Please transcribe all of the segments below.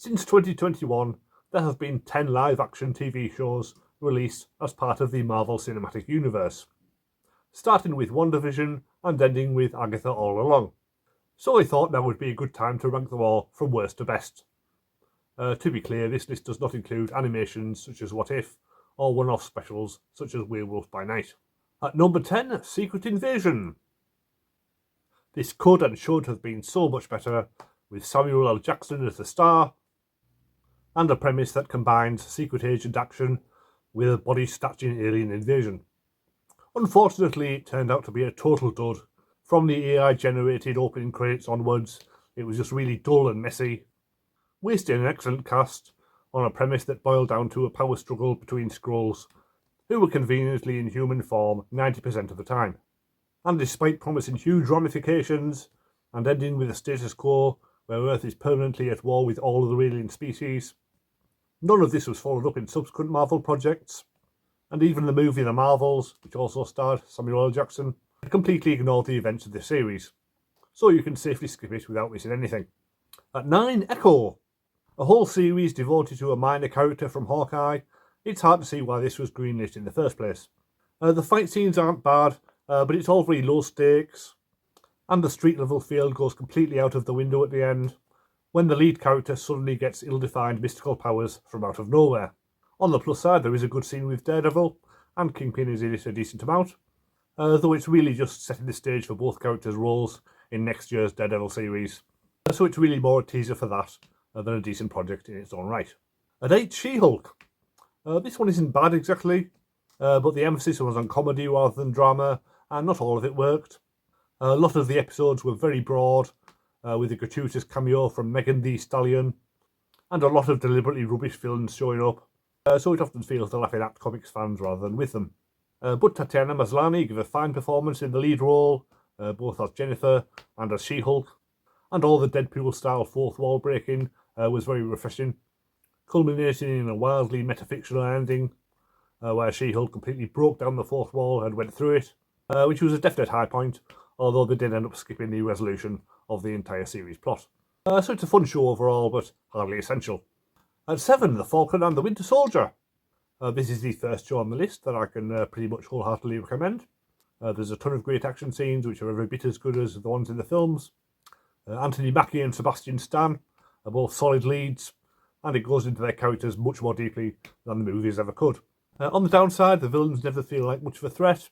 Since 2021, there have been 10 live-action TV shows released as part of the Marvel Cinematic Universe, starting with Wandavision and ending with Agatha All Along. So I thought now would be a good time to rank them all from worst to best. To be clear, this list does not include animations such as What If, or one-off specials such as Werewolf by Night. At number 10, Secret Invasion. This could and should have been so much better, with Samuel L. Jackson as the star, and a premise that combines secret agent action with a body-snatching alien invasion. Unfortunately, it turned out to be a total dud. From the AI-generated opening credits onwards, it was just really dull and messy, wasting an excellent cast on a premise that boiled down to a power struggle between Skrulls, who were conveniently in human form 90% of the time. And despite promising huge ramifications, and ending with a status quo where Earth is permanently at war with all other alien species, none of this was followed up in subsequent Marvel projects, and even the movie The Marvels, which also starred Samuel L. Jackson, completely ignored the events of this series, so you can safely skip it without missing anything. At 9, Echo. A whole series devoted to a minor character from Hawkeye. It's hard to see why this was greenlit in the first place. The fight scenes aren't bad, but it's all very low stakes, and the street level feel goes completely out of the window at the end, when the lead character suddenly gets ill-defined mystical powers from out of nowhere. On the plus side, there is a good scene with Daredevil, and Kingpin is in it a decent amount, though it's really just setting the stage for both characters' roles in next year's Daredevil series. So it's really more a teaser for that than a decent project in its own right. At 8, She-Hulk. This one isn't bad exactly, but the emphasis was on comedy rather than drama, and not all of it worked. A lot of the episodes were very broad, with a gratuitous cameo from Megan Thee Stallion, and a lot of deliberately rubbish villains showing up, so it often feels they're laughing at comics fans rather than with them. But Tatiana Maslany gave a fine performance in the lead role, both as Jennifer and as She-Hulk, and all the Deadpool-style fourth wall breaking was very refreshing, culminating in a wildly metafictional ending, where She-Hulk completely broke down the fourth wall and went through it, which was a definite high point, although they did end up skipping the resolution of the entire series plot. So it's a fun show overall, but hardly essential. At 7, The Falcon and the Winter Soldier. This is the first show on the list that I can pretty much wholeheartedly recommend. There's a ton of great action scenes which are every bit as good as the ones in the films. Anthony Mackie and Sebastian Stan are both solid leads, and it goes into their characters much more deeply than the movies ever could. On the downside, the villains never feel like much of a threat,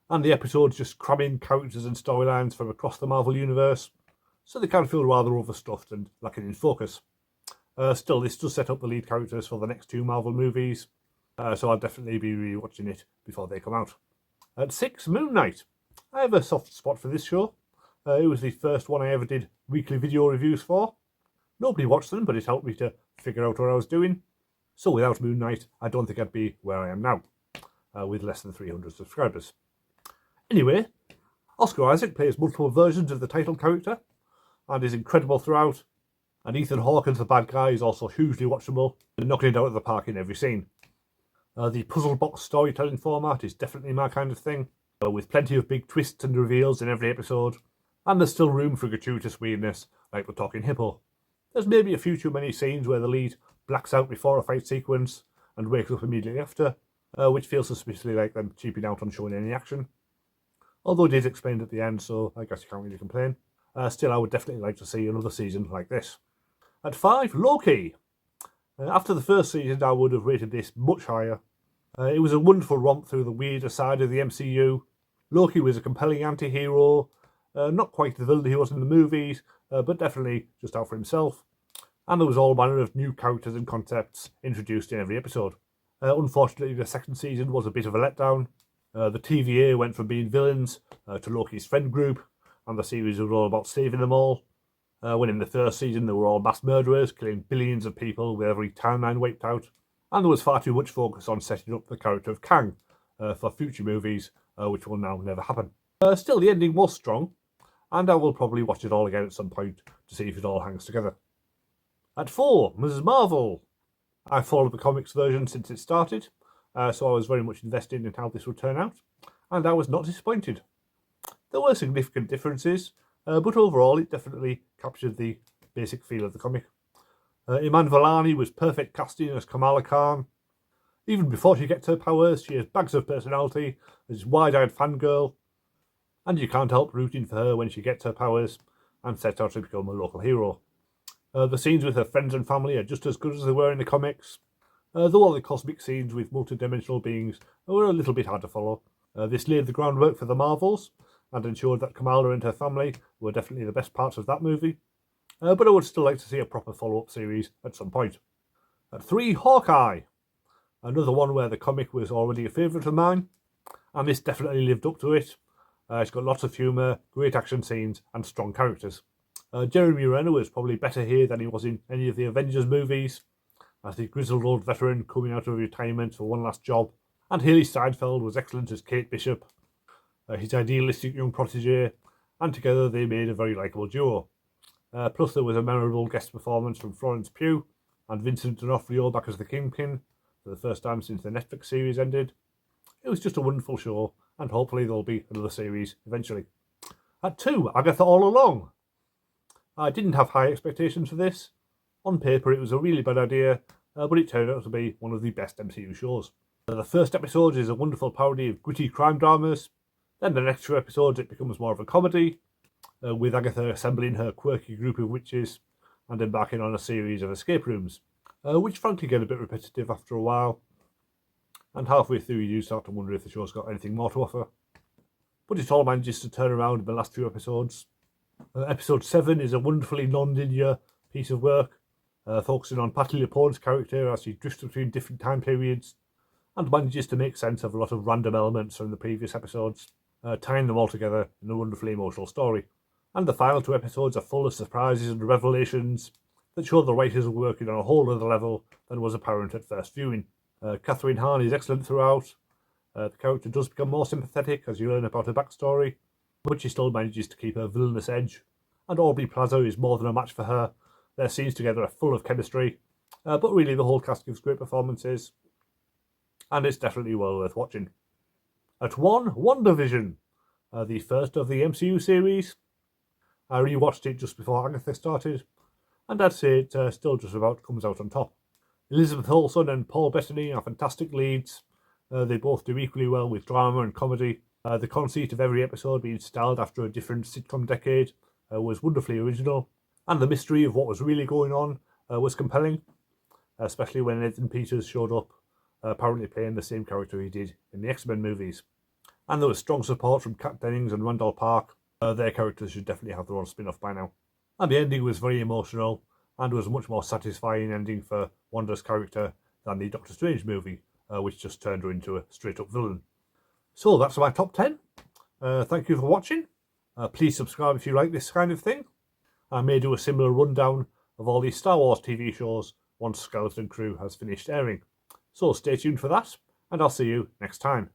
and the episodes just cram in characters and storylines from across the Marvel Universe, so they can feel rather overstuffed and lacking in focus. Still, this does set up the lead characters for the next 2 Marvel movies, so I'll definitely be rewatching it before they come out. At 6, Moon Knight. I have a soft spot for this show. It was the first one I ever did weekly video reviews for. Nobody watched them, but it helped me to figure out what I was doing. So without Moon Knight, I don't think I'd be where I am now, with less than 300 subscribers. Anyway, Oscar Isaac plays multiple versions of the title character, and is incredible throughout, and Ethan Hawke as the bad guy is also hugely watchable, and knocking it out of the park in every scene. The puzzle box storytelling format is definitely my kind of thing, with plenty of big twists and reveals in every episode, and there's still room for gratuitous weirdness, like the talking hippo. There's maybe a few too many scenes where the lead blacks out before a fight sequence and wakes up immediately after, which feels suspiciously like them cheaping out on showing any action. Although it is explained at the end, so I guess you can't really complain. Still, I would definitely like to see another season like this. At 5, Loki. After the first season, I would have rated this much higher. It was a wonderful romp through the weirder side of the MCU. Loki was a compelling anti-hero, not quite the villain he was in the movies, but definitely just out for himself. And there was all manner of new characters and concepts introduced in every episode. Unfortunately, the second season was a bit of a letdown. The TVA went from being villains to Loki's friend group, and the series was all about saving them all. When in the first season they were all mass murderers, killing billions of people with every timeline wiped out, and there was far too much focus on setting up the character of Kang for future movies, which will now never happen. Still, the ending was strong, and I will probably watch it all again at some point to see if it all hangs together. At 4, Ms. Marvel. I've followed the comics version since it started, so I was very much invested in how this would turn out, and I was not disappointed. There were significant differences, but overall it definitely captured the basic feel of the comic. Iman Vellani was perfect casting as Kamala Khan. Even before she gets her powers, she has bags of personality, is wide-eyed fangirl, and you can't help rooting for her when she gets her powers and sets out to become a local hero. The scenes with her friends and family are just as good as they were in the comics, though all the cosmic scenes with multi-dimensional beings were a little bit hard to follow. This laid the groundwork for the Marvels and ensured that Kamala and her family were definitely the best parts of that movie. But I would still like to see a proper follow-up series at some point. At 3, Hawkeye. Another one where the comic was already a favourite of mine, and this definitely lived up to it. It's got lots of humour, great action scenes, and strong characters. Jeremy Renner was probably better here than he was in any of the Avengers movies, as the grizzled old veteran coming out of retirement for one last job, and Haley Steinfeld was excellent as Kate Bishop, his idealistic young protege, and together they made a very likeable duo. Plus there was a memorable guest performance from Florence Pugh and Vincent D'Onofrio back as the Kingpin for the first time since the Netflix series ended. It was just a wonderful show, and hopefully there'll be another series eventually. At 2, Agatha All Along. I didn't have high expectations for this. On paper it was a really bad idea, but it turned out to be one of the best MCU shows. The first episode is a wonderful parody of gritty crime dramas. Then the next 2 episodes it becomes more of a comedy, with Agatha assembling her quirky group of witches and embarking on a series of escape rooms, which frankly get a bit repetitive after a while, and halfway through you do start to wonder if the show's got anything more to offer. But it all manages to turn around in the last few episodes. Episode 7 is a wonderfully non-linear piece of work, focusing on Patti LuPone's character as she drifts between different time periods and manages to make sense of a lot of random elements from the previous episodes, tying them all together in a wonderfully emotional story. And the final 2 episodes are full of surprises and revelations that show the writers were working on a whole other level than was apparent at first viewing. Catherine Hahn is excellent throughout. The character does become more sympathetic as you learn about her backstory, but she still manages to keep her villainous edge. And Aubrey Plaza is more than a match for her. Their scenes together are full of chemistry, but really the whole cast gives great performances, and it's definitely well worth watching. At 1, Wandavision, the first of the MCU series. I rewatched it just before Agatha started, and I'd say it still just about comes out on top. Elizabeth Olsen and Paul Bettany are fantastic leads. They both do equally well with drama and comedy. The conceit of every episode being styled after a different sitcom decade was wonderfully original, and the mystery of what was really going on was compelling, especially when Nathan Peters showed up, apparently playing the same character he did in the X-Men movies. And there was strong support from Kat Dennings and Randall Park. Their characters should definitely have their own spin-off by now. And the ending was very emotional, and was a much more satisfying ending for Wanda's character than the Doctor Strange movie, which just turned her into a straight-up villain. So that's my top 10. Thank you for watching. Please subscribe if you like this kind of thing. I may do a similar rundown of all these Star Wars TV shows once Skeleton Crew has finished airing. So stay tuned for that, and I'll see you next time.